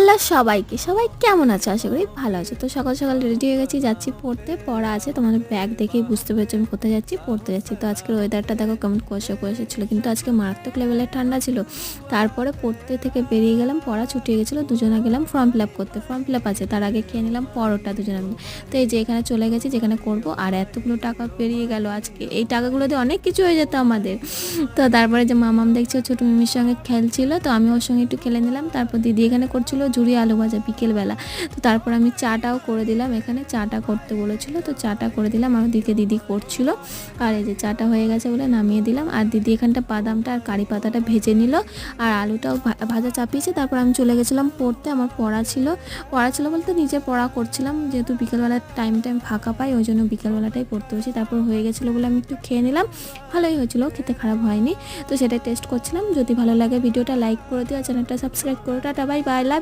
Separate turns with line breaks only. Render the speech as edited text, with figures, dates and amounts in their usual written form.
Hello সবাইকে, সবাই কেমন আছে? আশা করি ভালো আছে। তো সকাল সকাল রেডি হয়ে গেছি, যাচ্ছি পড়তে। পড়া আছে, তোমাদের ব্যাগ দেখেই বুঝতে পেরেছি আমি কোথায় যাচ্ছি, পড়তে যাচ্ছি। তো আজকের ওয়েদারটা দেখো কেমন কুয়াশা কুয়াশা ছিল, কিন্তু আজকে মারাত্মক লেভেলের ঠান্ডা ছিল। তারপরে পড়তে থেকে বেরিয়ে গেলাম, পড়া ছুটিয়ে গেছিলো, দুজনে গেলাম ফর্ম ফিল আপ করতে। ফর্ম ফিল আপ আছে, তার আগে খেয়ে নিলাম পরোটা দুজনে মিলে। তো এই যে এখানে চলে গেছি যেখানে করব, আর এতগুলো টাকা পেরিয়ে গেল আজকে। এই টাকাগুলো দিয়ে অনেক কিছু হয়ে যেত আমাদের। তো তারপরে যে মামাম দেখছি ছোটো মিমির সঙ্গে খেলছিল, তো আমি ওর সঙ্গে একটু খেলে নিলাম। তারপর দিদি এখানে করছিল ঝুরি আলু ভাজা বিকেলবেলা। তো তারপর আমি চাটাও করে দিলাম, এখানে চাটা করতে বলেছিল, তো চাটা করে দিলাম। আমার দিদি করছিল, আর এই যে চাটা হয়ে গেছে বলে নামিয়ে দিলাম। আর দিদি এখানটা বাদামটা আর কারি পাতাটা ভেজে নিল, আর আলুটাও ভাজা চাপিয়েছে। তারপর আমি চলে গেছিলাম পড়তে, আমার পড়া ছিল বলতে নিজে পড়া করছিলাম, যেহেতু বিকেলবেলার টাইম ফাঁকা পাই, ওই জন্য বিকেলবেলাটাই পড়তে বসি। তারপর হয়ে গেছিলো বলে আমি একটু খেয়ে নিলাম, ভালোই হয়েছিল, খেতে খারাপ হয়নি। তো সেটাই টেস্ট করছিলাম। যদি ভালো লাগে ভিডিওটা লাইক করে দিও, চ্যানেলটা সাবস্ক্রাইব করো। টাটা, বাই বাই, লাভ।